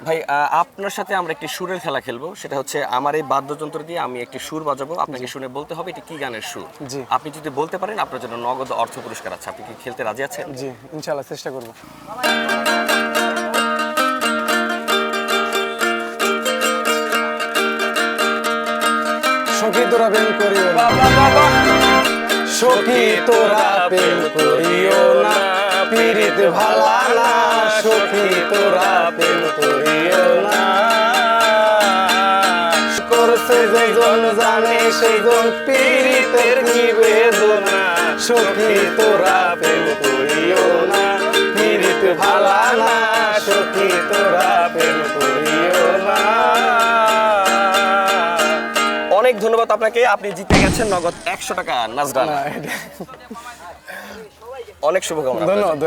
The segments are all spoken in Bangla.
ভাই আপনার সাথে আমরা একটি সুরের খেলা খেলবো, সেটা হচ্ছে আমার এই বাদ্যযন্ত্র দিয়ে আমি একটি সুর বাজাবো, আপনাকে শুনে বলতে হবে এটি কি গানের সুর। জি। আপনি যদি বলতে পারেন আপনার জন্য নগদ অর্থ পুরস্কার আছে। আপনি কি খেলতে রাজি আছেন? জি, ইনশাআল্লাহ চেষ্টা করব। সখী তোরা প্রেম করিও না, সখী তোরা প্রেম করিও না, পীড়িত ভালা না, সখী তোরা প্রেম করিও না। করছে যেজন জানে সেজন পীড়িতের কি বেদনা, সখী তোরা প্রেম করিও না, পীড়িত ভালা না, সখী তোরা প্রেম করিও না। অনেক ধন্যবাদ আপনাকে, আপনি জিতে গেছেন নগদ 100 টাকা নাজরানা। অনেক শুভকামনা। ধন্যবাদ।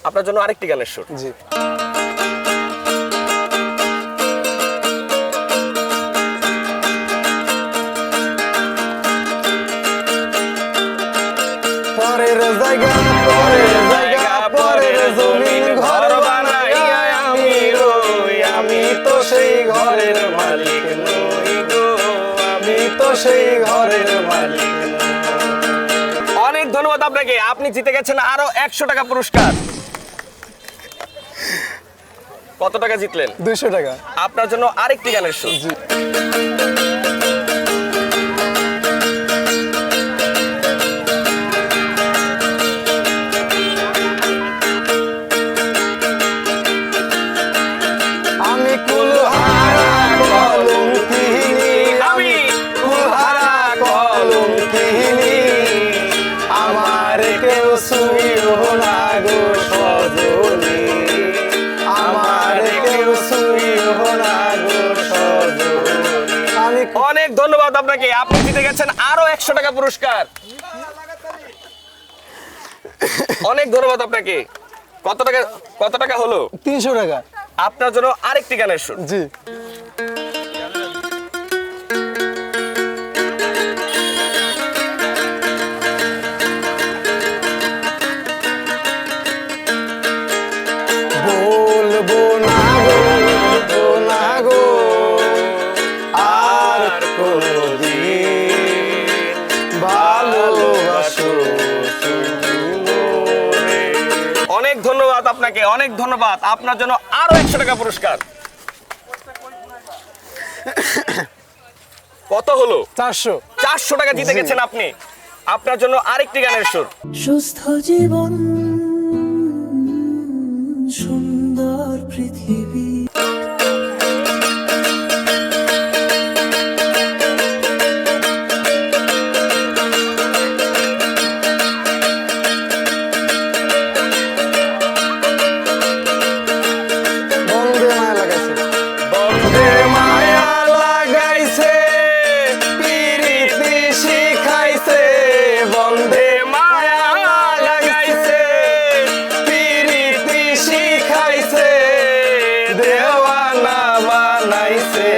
আপনার জন্য আরেকটি গানের সুর। জি। পরের জায়গা পরের জায়গা পরের জমিন ঘর বানাইয়া আমি রই, আমি তো সেই ঘরের মালিক নই গো, আমি তো সেই ঘরের মালিক নই। অনেক ধন্যবাদ আপনাকে, আপনি জিতে গেছেন আরো 100 টাকা পুরস্কার। কত টাকা জিতলেন? 200 টাকা। আপনার জন্য আরেকটি গানের সুর। জি। আমি কুলহারা কলঙ্কিনী, আমি কুলহারা কলঙ্কিনী, আমার কেউ ছুঁইও না গো সজনী, আমার কেউ ছুঁইও না গো সজনী। আমি অনেক ধন্যবাদ আপনাকে, আপনি জিতে গেছেন আরো 100 টাকা পুরস্কার। অনেক ধন্যবাদ আপনাকে। কত টাকা হলো? 300 টাকা। আপনার জন্য আরেকটি গানের সুর। জি। বলবো না গো, বলবো না গো আর কোনদিন, ভালোবাসো তুমি মোরে। অনেক ধন্যবাদ আপনাকে, অনেক ধন্যবাদ। আপনার জন্য আরো 100 টাকা পুরস্কার। কত হলো? 400। 400 টাকা জিতে গেছেন আপনি। আপনার জন্য আরেকটি গানের সুর। সুস্থ জীবন, সুন্দর পৃথিবী। বন্দে মায়া লাগাইছে, পিরিতি শিখাইছে, বন্দে মায়া লাগাইছে, পিরিতি শিখাইছে, দেওয়ানা বানাইছে,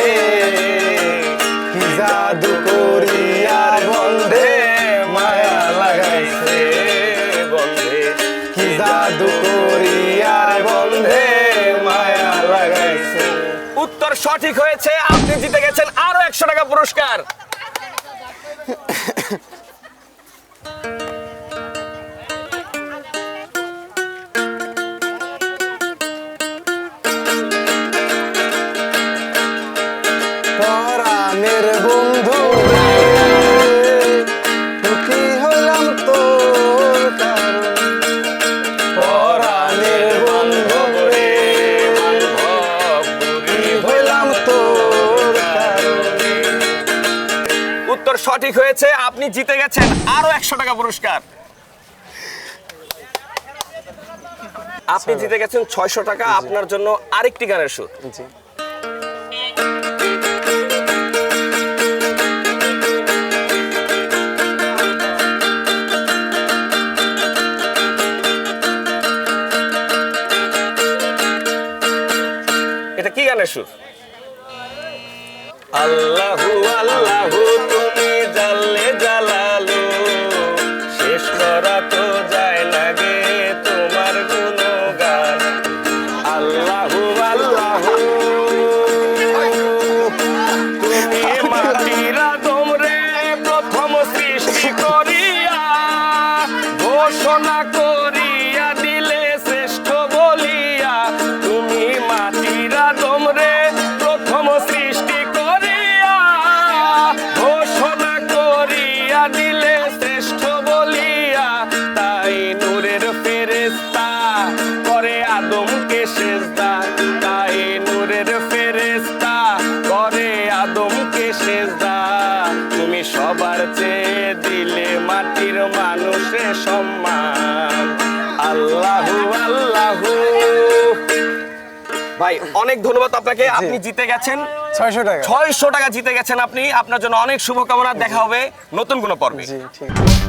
কি জাদু করিয়ার বন্দে মায়া লাগাইছে, বন্দে কি জাদু করিয়ার বন্দে মায়া লাগাইছে। উত্তর সঠিক হয়েছে, আপনি জিতে গেছেন আরো 100 টাকা পুরস্কার। পরাণের বন্ধু রে, সুখী হলাম তোর কারণে, পরাণের বন্ধু রে, সুখী হলাম তোর কারণে। উত্তর সঠিক হয়েছে, আপনি জিতে গেছেন আরো 100 টাকা পুরস্কার। আপনি জিতে গেছেন 600 টাকা। আপনার জন্য আরেকটি গানের সুর। জি। এটা কি গানের সুর? আল্লাহু আল্লাহু তুমি জানলে জালালু, শেষ করা তো যায় না গে তোমার গুণগান। আল্লাহু আল্লাহু তাই নূরের ফেরেশতা করে আদমকে সেজদা তুমি সবার চেয়ে দিলে মাটির মানুষে সম্মান আল্লাহু আল্লাহু ভাই অনেক ধন্যবাদ আপনাকে আপনি জিতে গেছেন 600 টাকা 600 টাকা জিতে গেছেন আপনি আপনার জন্য অনেক শুভকামনা দেখা হবে নতুন কোনো পর্বে জি ঠিক আছে